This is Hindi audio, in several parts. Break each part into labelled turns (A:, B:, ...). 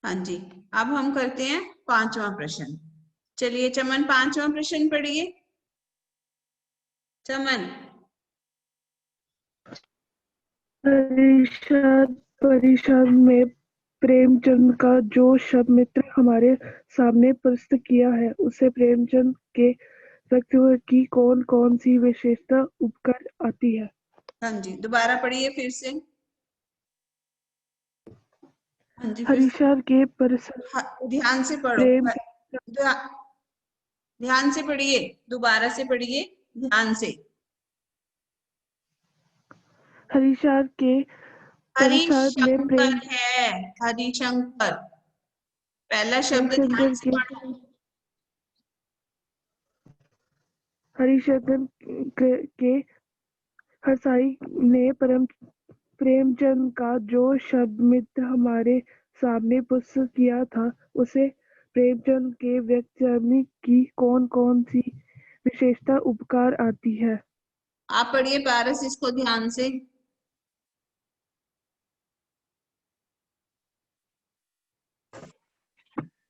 A: हाँ जी, अब हम करते हैं 5वां प्रश्न। चलिए चमन, 5वां प्रश्न पढ़िए। चमन।
B: परिषद परिषद में प्रेमचंद का जो शब्द मित्र हमारे सामने प्रस्तुत किया है, उसे प्रेमचंद के व्यक्तित्व की कौन कौन सी विशेषता उपकर आती है?
A: हाँ जी, दोबारा पढ़िए फिर से। हाँ जी, फिर से।
B: हरीशर के परिषद
A: ध्यान से पढ़ो,
B: प्रेम
A: ध्यान से पढ़िए, दोबारा से पढ़िए, ध्यान से।
B: हरीशर के परिषद में
A: हरिशंकर है, हरिशंकर। पहला शब्द ध्यान
B: प्रेमचंद्र
A: से
B: के
A: पढ़ो।
B: हरिशंकर के हरसाई ने प्रेमचंद का जो शब्द मित्र हमारे सामने प्रस्तुत किया था, उसे प्रेमचंद के व्यक्तित्व की कौन कौन सी विशेषता उपकार आती है?
A: आप पढ़िए पारस इसको ध्यान से।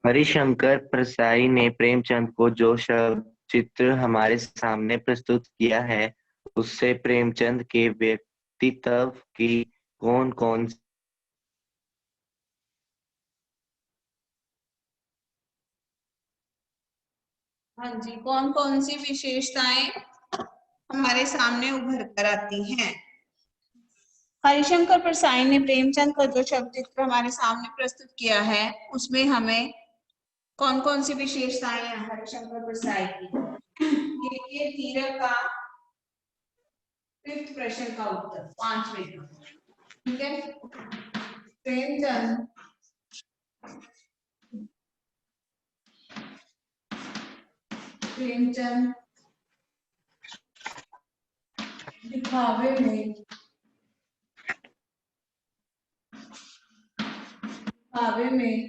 C: हरिशंकर परसाई ने प्रेमचंद को जो शब्द चित्र हमारे सामने प्रस्तुत किया है, उससे प्रेमचंद के व्यक्तित्व की कौन कौन
A: हाँ जी, कौन कौन सी विशेषताएं हमारे सामने उभर कर आती हैं? हरिशंकर परसाई ने प्रेमचंद का जो शब्द चित्र हमारे सामने प्रस्तुत किया है, उसमें हमें कौन कौन सी विशेषताएं हैं हरिशंकर परसाई की? ये तीरक का 5th प्रश्न का उत्तर, 5वें का। ठीक है। प्रेमचंद प्रेमचंद दिखावे में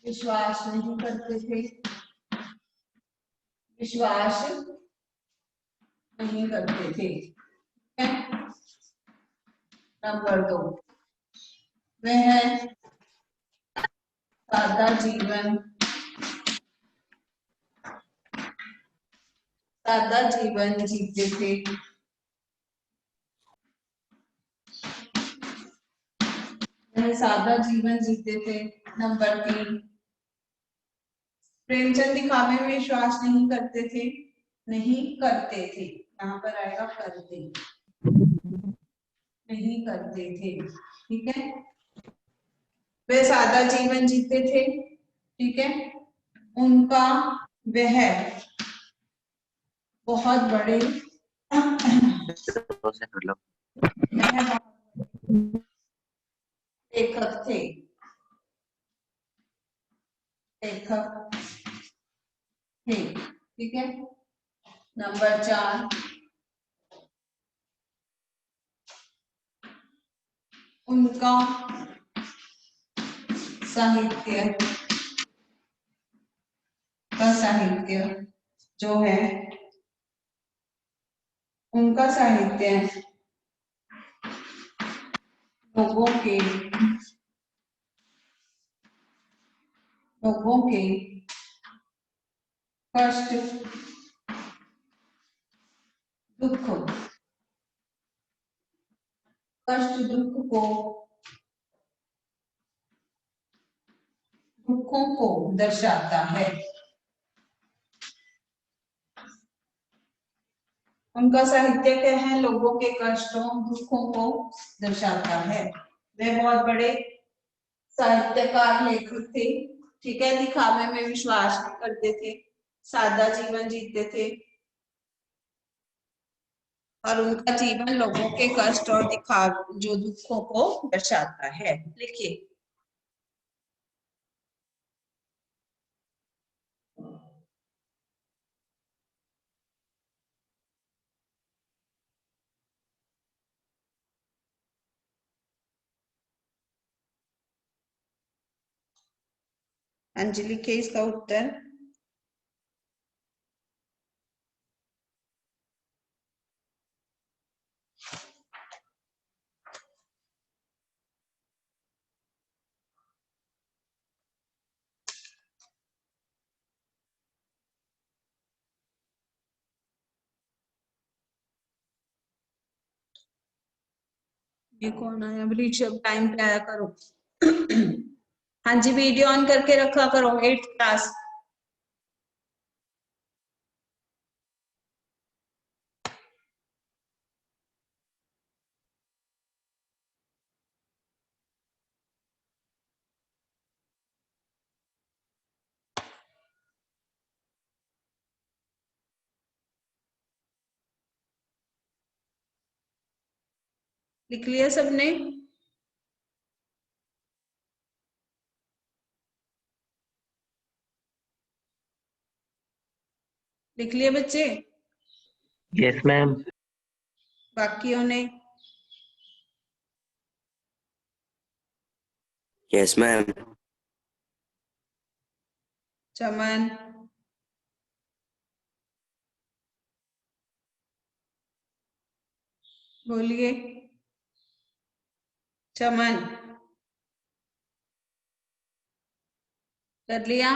A: विश्वास नहीं करते थे। विश्वास नहीं करते थे। नंबर 2, वह सादा जीवन जीते थे। वह सादा जीवन जीते थे। नंबर 3, प्रेमचंद दिखावे में विश्वास नहीं करते थे। नहीं करते थे, यहाँ पर आएगा करते, नहीं करते थे। ठीक है। वे सादा जीवन जीते थे। ठीक है। उनका वह बहुत बड़े
C: से कर लो।
A: लेखक थे। लेखक थे। ठीक है। नंबर 4, उनका साहित्य जो है, उनका साहित्य लोगों के कष्ट दुख दुखों को दर्शाता है। उनका साहित्य क्या है? लोगों के कष्टों दुखों को दर्शाता है। वे बहुत बड़े साहित्यकार लेखक थे। ठीक है। दिखावे में विश्वास नहीं करते थे, सादा जीवन जीते थे, और उनका जीवन लोगों के कष्ट और दिखावे जो दुखों को दर्शाता है। लिखिए। अंजलि के इसका उत्तर। ये कौन आया? ऋषभ, टाइम पे आया करो। हाँ जी, वीडियो ऑन करके रखा करो। 8th class. लिख लिया सबने? लिख लिया बच्चे?
C: Yes ma'am.
A: बाकियों ने?
D: Yes ma'am.
A: चमन, बोलिए। चमन, कर लिया?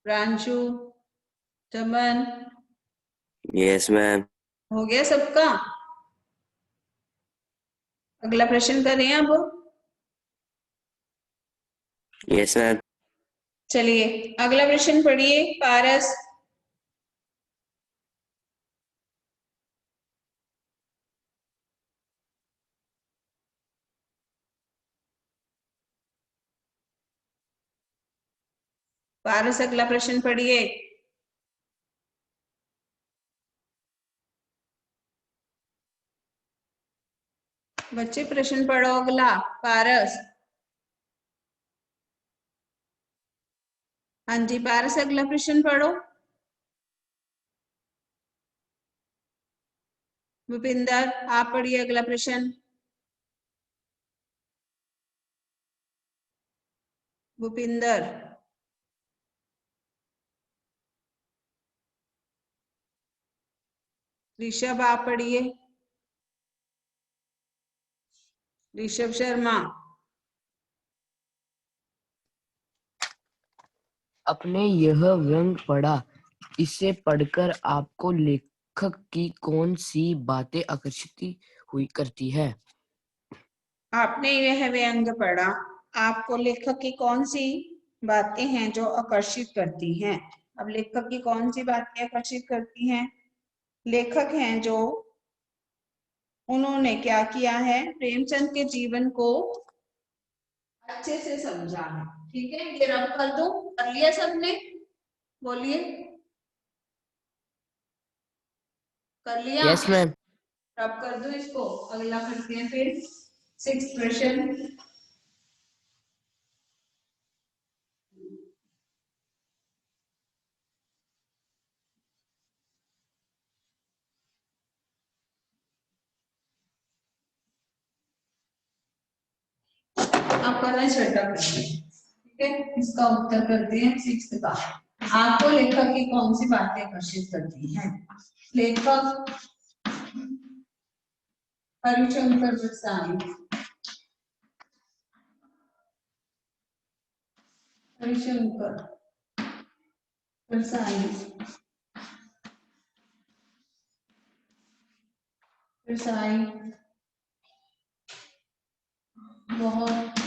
A: Pranshu, Chaman,
D: yes ma'am.
A: हो गया सबका? अगला प्रश्न करें अब।
D: Yes ma'am.
A: चलिए अगला प्रश्न पढ़िए पारस। पारस अगला प्रश्न पढ़िए। बच्चे प्रश्न पढ़ो अगला। पारस, हाँ जी पारस अगला प्रश्न पढ़ो। भूपिंदर, आप पढ़िए अगला प्रश्न। भूपिंदर, ऋषभ आप पढ़िए। ऋषभ शर्मा,
E: आपने यह व्यंग पढ़ा, इसे पढ़कर आपको लेखक की कौन सी बातें आकर्षित हुई करती है?
A: आपने यह व्यंग पढ़ा, आपको लेखक की कौन सी बातें हैं जो आकर्षित करती हैं? अब लेखक की कौन सी बातें आकर्षित करती हैं? लेखक हैं जो उन्होंने क्या किया है, प्रेमचंद के जीवन को अच्छे से समझा है। ठीक है, ये रब कर दो। कर लिया सबने? बोलिए, कर लिया?
E: Yes ma'am.
A: रब कर दो इसको। अगला करते हैं फिर 6th प्रश्न। आप करना छठा प्रश्न। ठीक है, इसका उत्तर करते हैं 6th का। आपको लेखक की कौन सी बातें आकर्षित करती हैं? लेखक हरिशंकर प्रसाद। हरिशंकर प्रसाद, प्रसाद बहुत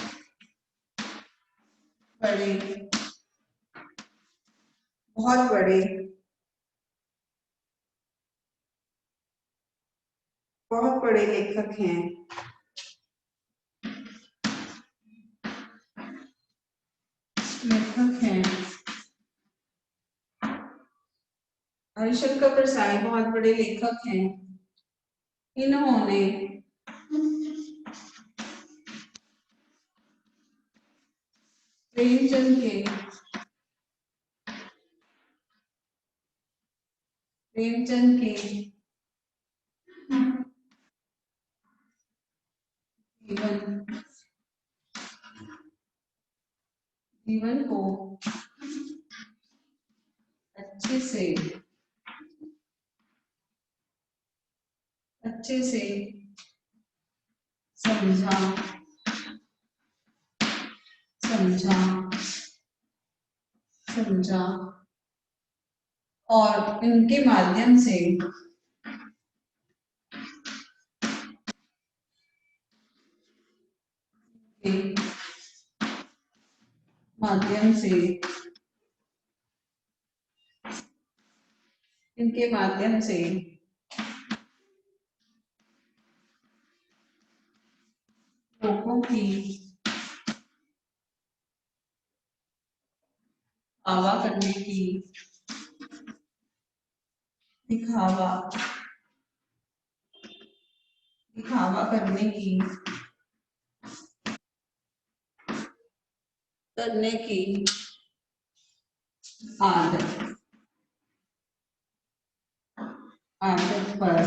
A: बड़े, बहुत बड़े, बहुत बड़े लेखक हैं। लेखक हैं हरिशंकर प्रसाद, बहुत बड़े लेखक हैं। इन्होंने प्रेमचंद के जीवन को अच्छे से समझा और इनके माध्यम से माध्यम से, इनके माध्यम से लोगों की आवा करने की, दिखावा दिखावा करने की आदत आदत पर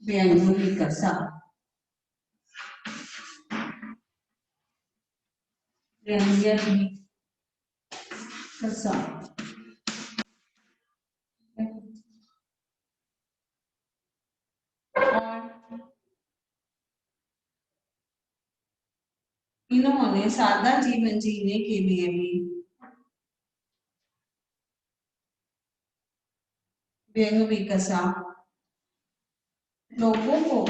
A: व्यंग्य भी कसा, व्यंग्य भी कसा। और इन्होंने सादा जीवन जीने के लिए भी व्यंग्य भी कसा। लोगों को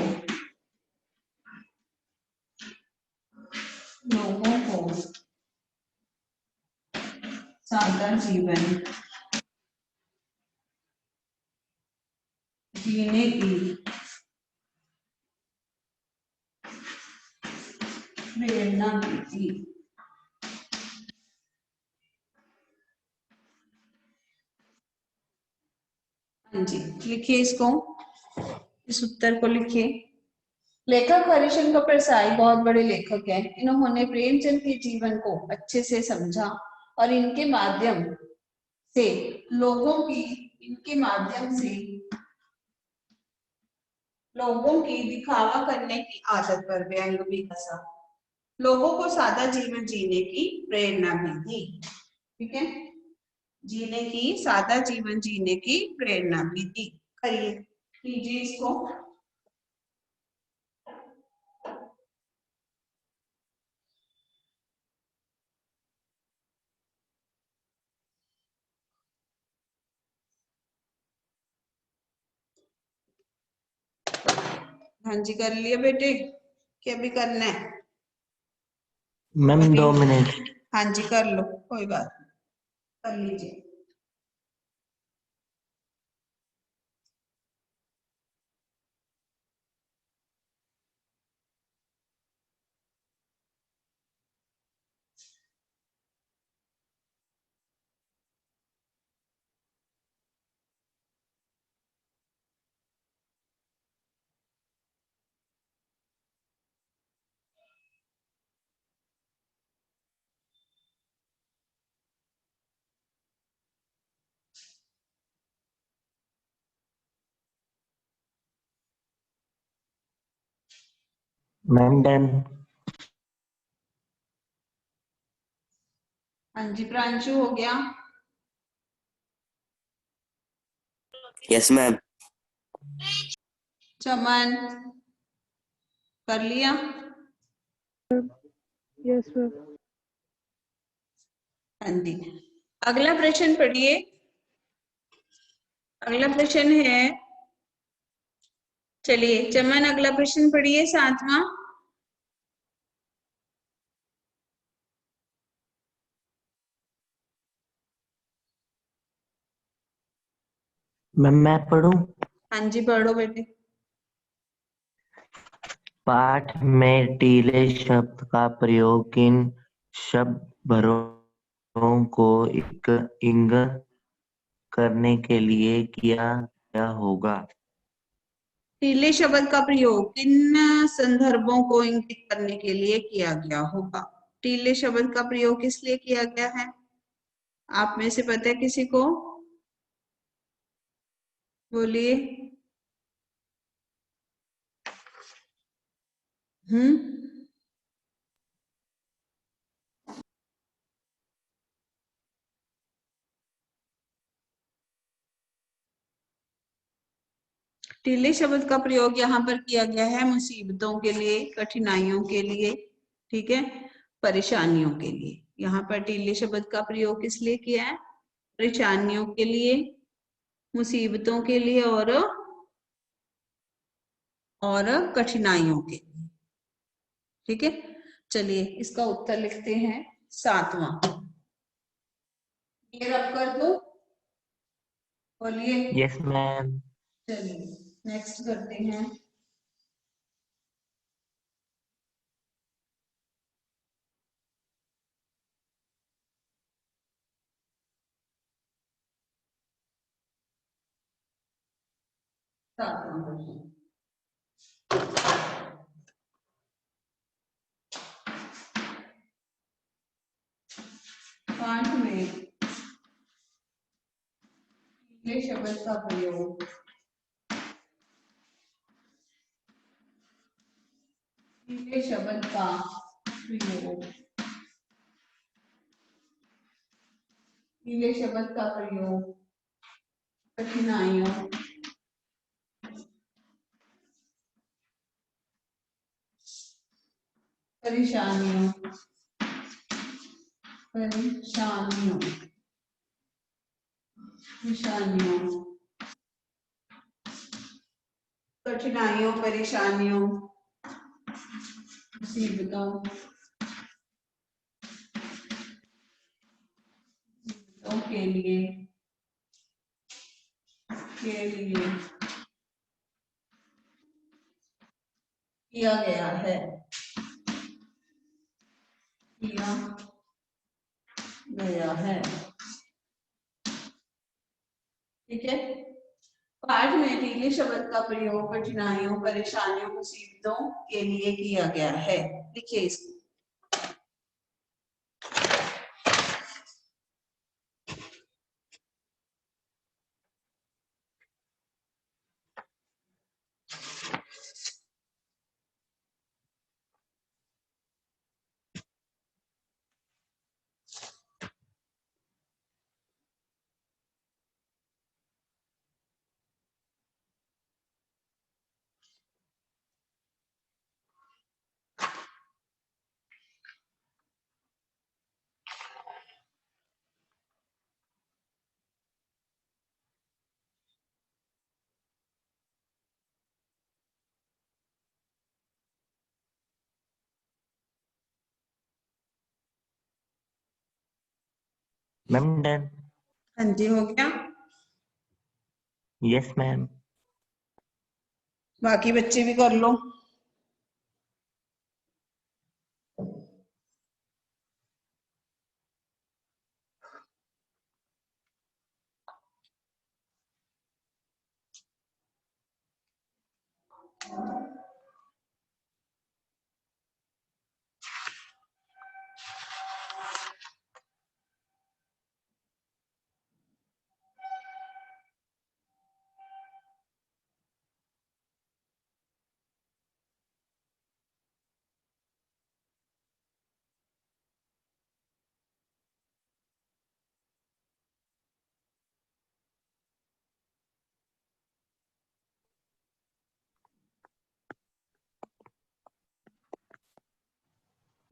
A: सादा जीवन जीने की प्रेरणा भी थी। हाँ जी, लिखिए इसको, इस उत्तर को लिखिए। लेखक हरिशंकर परसाई बहुत बड़े लेखक हैं। इन्होंने प्रेमचंद के जीवन को अच्छे से समझा और इनके माध्यम से लोगों की दिखावा करने की आदत पर व्यंग्य भी कसा। लोगों को सादा जीवन जीने की प्रेरणा भी दी। ठीक है, सादा जीवन जीने की प्रेरणा भी दी। करिए, कीजिए इसको। हाँ जी, कर लिया बेटे, क्या भी करना है?
C: Ma'am 2 minute.
A: हाँ जी, कर लो, कोई बात नहीं, कर लीजिए।
C: Ma'am done.
A: हाँ जी, प्रांशु हो गया?
D: Yes ma'am.
A: चमन कर लिया?
B: Yes ma'am.
A: हाँ जी, अगला प्रश्न पढ़िए। अगला प्रश्न है, चलिए चमन अगला प्रश्न पढ़िए, 7वां।
C: मैम मैं पढ़ूं?
A: हाँ जी, पढ़ो बेटे।
C: पाठ में टीले शब्द का प्रयोग किन शब्दभरों को इंगित करने के लिए किया गया होगा?
A: टीले शब्द का प्रयोग किन संदर्भों को इंगित करने के लिए किया गया होगा? टीले शब्द का प्रयोग किस लिए किया गया है? आप में से पता है किसी को? बोलिए। टीले शब्द का प्रयोग यहाँ पर किया गया है मुसीबतों के लिए, कठिनाइयों के लिए, ठीक है, परेशानियों के लिए। यहाँ पर टीले शब्द का प्रयोग किस लिए किया है? परेशानियों के लिए, मुसीबतों के लिए और कठिनाइयों के लिए। ठीक है, चलिए इसका उत्तर लिखते हैं 7वां। ये रब कर दो, बोलिए।
C: Yes ma'am.
A: चलिए नेक्स्ट करते हैं। सातवां क्वेश्चन, पाठ में पीले शब्द का प्रयोग, पीले शब्द का प्रयोग, पीले शब्द का प्रयोग कठिनाइयों, परेशानियों, परेशानियों, परेशानियों, कठिनाइयों, परेशानियों, मुसीबतों के लिए किया गया है, किया गया है। ठीक है, पाठ में पीले शब्द का प्रयोग कठिनाइयों, परेशानियों, मुसीबतों के लिए किया गया है। लिखिए इसको।
C: Ma'am done.
A: हाँ जी, हो गया।
C: Yes ma'am.
A: बाकी बच्चे भी कर लो।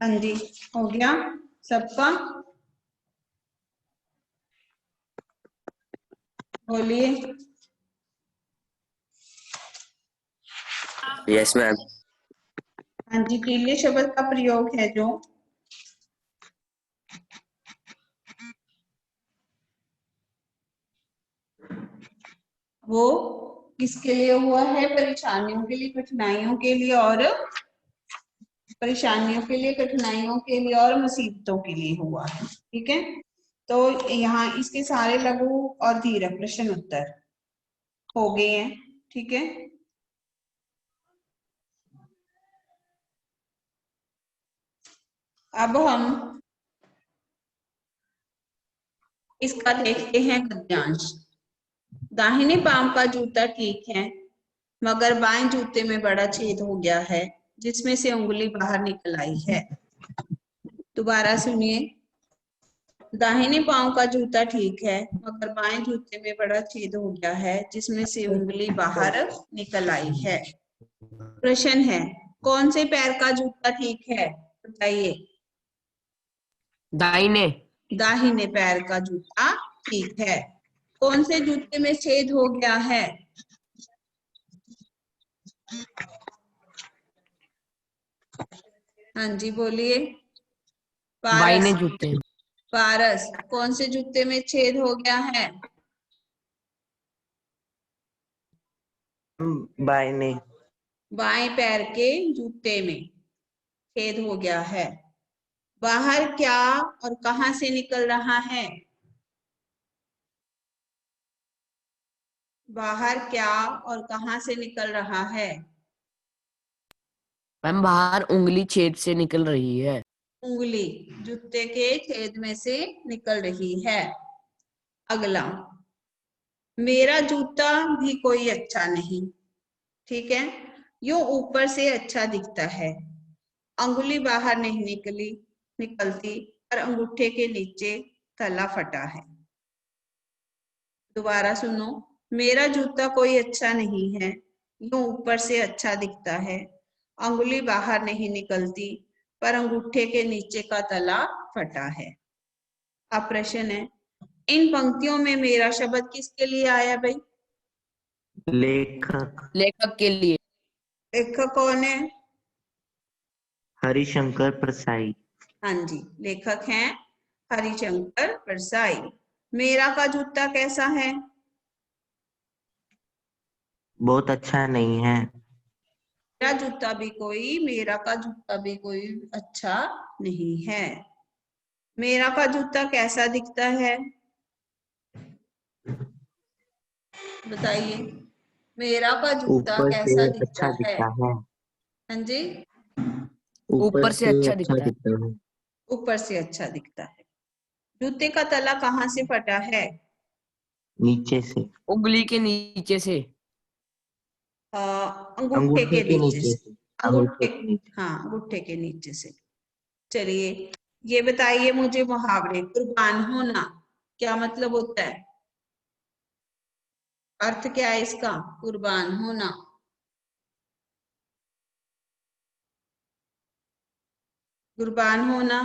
A: हाँ जी, हो गया सबका। बोलिए।
D: Yes ma'am.
A: हाँ जी, पीले शब्द का प्रयोग है जो, वो किसके लिए हुआ है? परेशानियों के लिए, कठिनाइयों के लिए और परेशानियों के लिए, कठिनाइयों के लिए और मुसीबतों के लिए हुआ है। ठीक है, तो यहाँ इसके सारे लघु और दीर्घ प्रश्न उत्तर हो गए हैं। ठीक है, अब हम इसका देखते हैं गद्यांश। दाहिने पांव का जूता ठीक है, मगर बाएं जूते में बड़ा छेद हो गया है, जिसमें से उंगली बाहर निकल आई है। दोबारा सुनिए। दाहिने पांव का जूता ठीक है, मगर बाएं जूते में बड़ा छेद हो गया है, जिसमें से उंगली बाहर निकल आई है। प्रश्न है, कौन से पैर का जूता ठीक है? बताइए।
E: दाहिने।
A: दाहिने पैर का जूता ठीक है। कौन से जूते में छेद हो गया है? हाँ जी बोलिए।
E: बाइने
A: पारस,
E: जूते।
A: पारस कौन से जूते में छेद हो गया है?
C: बायने।
A: बाएं पैर के जूते में छेद हो गया है। बाहर क्या और कहां से निकल रहा है? बाहर क्या और कहां से निकल रहा है?
E: मैम बाहर उंगली छेद से निकल रही है।
A: उंगली जूते के छेद में से निकल रही है। अगला, मेरा जूता भी कोई अच्छा नहीं। ठीक है, यूं ऊपर से अच्छा दिखता है, अंगुली बाहर नहीं निकलती, और अंगूठे के नीचे तला फटा है। दोबारा सुनो, मेरा जूता कोई अच्छा नहीं है, यूं ऊपर से अच्छा दिखता है, अंगुली बाहर नहीं निकलती, पर अंगूठे के नीचे का तला फटा है। अब प्रश्न है, इन पंक्तियों में मेरा शब्द किसके लिए आया भाई?
C: लेखक
E: लेखक के लिए।
A: लेखक कौन है?
C: हरिशंकर परसाई।
A: हाँ जी, लेखक हैं हरिशंकर परसाई। मेरा का जूता कैसा है?
C: बहुत अच्छा नहीं है।
A: मेरा का जूता भी कोई अच्छा नहीं है। मेरा का जूता कैसा दिखता है? बताइए, मेरा का जूता
C: ऊपर से
A: कैसा
C: अच्छा
A: दिखता है?
C: दिखता है।
A: हाँ जी,
C: ऊपर
E: ऊपर से
C: से
E: अच्छा
C: अच्छा
E: दिखता है।
C: दिखता है।
A: ऊपर से अच्छा दिखता है। जूते का तला कहाँ से फटा है?
C: नीचे से।
E: उंगली के नीचे से।
A: अंगूठे
C: अंगूठे
A: के
C: के
A: नीचे
C: नीचे
A: से।
C: से।
A: अंगूठे,
C: अंगूठे के नीचे।
A: हाँ अंगूठे के नीचे से। चलिए, ये बताइए मुझे, मुहावरे कुर्बान होना क्या मतलब होता है? अर्थ क्या है इसका, कुर्बान होना? कुर्बान होना।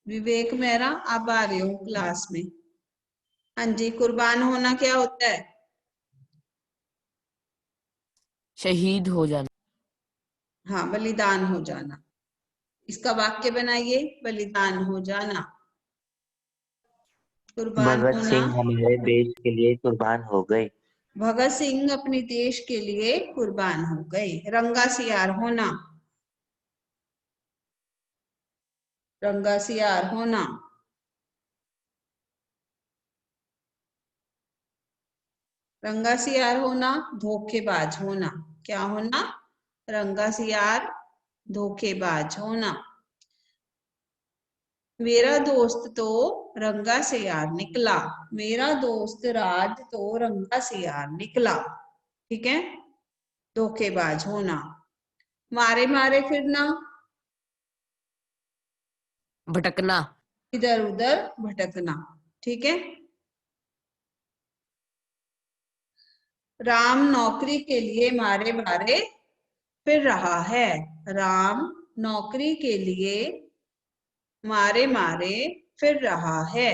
A: विवेक मेहरा, आप आ रहे हो क्लास में? हाँ जी, कुर्बान होना क्या होता है?
E: शहीद हो जाना।
A: हाँ, बलिदान हो जाना। इसका वाक्य बनाइए, बलिदान हो जाना। कुर्बान
C: भगत
A: होना।
C: सिंह हमारे देश के लिए कुर्बान हो गए।
A: भगत सिंह अपने देश के लिए कुर्बान हो गए। रंगा सियार होना। रंगा सियार होना। रंगा सियार होना, धोखेबाज होना। क्या होना? रंगा सियार, धोखेबाज होना। मेरा दोस्त तो रंगा सियार निकला। मेरा दोस्त राज तो रंगा सियार निकला। ठीक है, धोखेबाज होना। मारे मारे फिरना,
E: भटकना।
A: इधर उधर भटकना। ठीक है। राम नौकरी के लिए मारे मारे फिर रहा है। राम नौकरी के लिए मारे मारे फिर रहा है।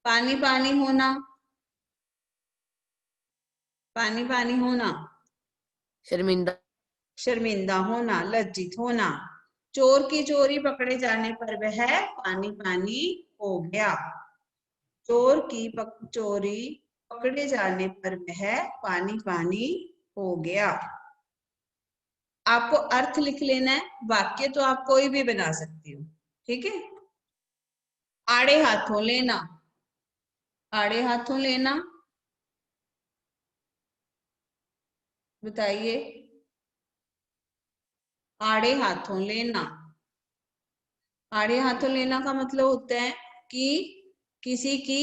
A: पानी पानी होना। पानी पानी होना,
E: शर्मिंदा।
A: शर्मिंदा होना, लज्जित होना। चोर की चोरी पकड़े जाने पर वह पानी पानी हो गया। चोर की चोरी पकड़े जाने पर वह पानी पानी हो गया। आपको अर्थ लिख लेना है, वाक्य तो आप कोई भी बना सकती हो। ठीक है। आड़े हाथों लेना। आड़े हाथों लेना, बताइए। आड़े हाथों लेना। आड़े हाथों लेना का मतलब होता है कि किसी की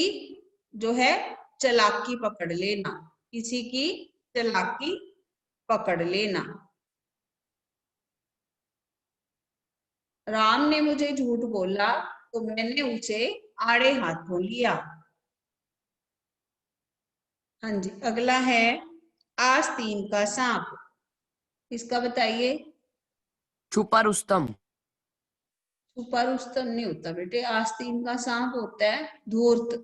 A: जो है चालाकी पकड़ लेना। किसी की चालाकी पकड़ लेना। राम ने मुझे झूठ बोला तो मैंने उसे आड़े हाथों लिया। हाँ जी, अगला है आस्तीन का सांप। इसका बताइए।
E: छुपा रुस्तम।
A: छुपा रुस्तम नहीं होता बेटे, आस्तीन का सांप होता है धूर्त,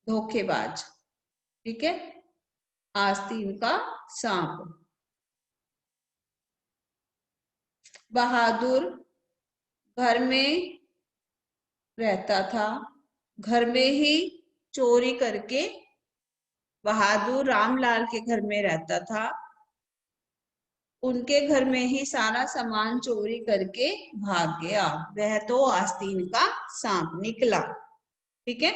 A: धोखेबाज। ठीक है, आस्तीन का सांप। बहादुर घर में रहता था, घर में ही चोरी करके, बहादुर रामलाल के घर में रहता था, उनके घर में ही सारा सामान चोरी करके भाग गया, वह तो आस्तीन का सांप निकला। ठीक है,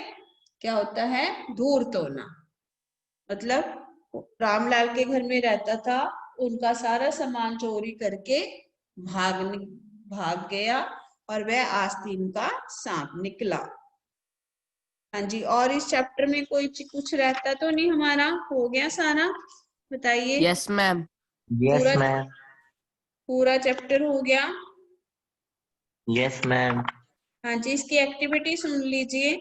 A: क्या होता है? धूर्तोना, मतलब रामलाल के घर में रहता था, उनका सारा सामान चोरी करके भाग गया और वह आस्तीन का सांप निकला। हाँ जी, और इस चैप्टर में कोई कुछ रहता तो नहीं? हमारा हो गया सारा, बताइए।
E: Yes ma'am.
C: यस
A: पूरा
C: मैम।
A: पूरा चैप्टर हो गया?
C: Yes ma'am.
A: हाँ जी, इसकी एक्टिविटी सुन लीजिए।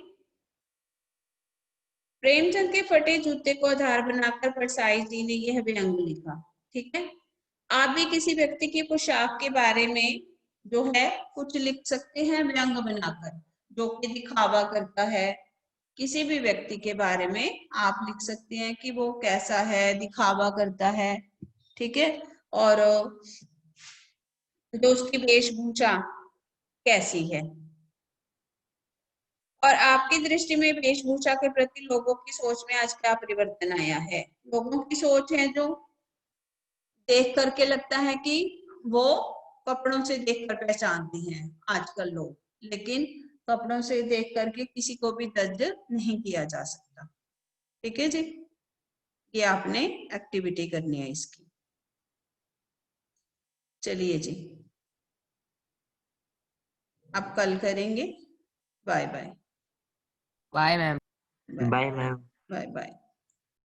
A: प्रेमचंद के फटे जूते को आधार बनाकर परसाई जी ने यह व्यंग लिखा। ठीक है, आप भी किसी व्यक्ति की पोशाक के बारे में जो है कुछ लिख सकते हैं व्यंग बनाकर, जो कि दिखावा करता है। किसी भी व्यक्ति के बारे में आप लिख सकते हैं कि वो कैसा है, दिखावा करता है। ठीक है, और जो उसकी वेशभूषा कैसी है। और आपकी दृष्टि में वेशभूषा के प्रति लोगों की सोच में आज क्या परिवर्तन आया है? लोगों की सोच है जो देख करके लगता है कि वो कपड़ों से देखकर पहचानते हैं आजकल लोग, लेकिन कपड़ों से देख करके किसी को भी जज नहीं किया जा सकता। ठीक है जी, ये आपने एक्टिविटी करनी है इसकी। चलिए जी, अब कल करेंगे। Bye bye.
E: Bye ma'am.
C: Bye ma'am.
A: Bye bye.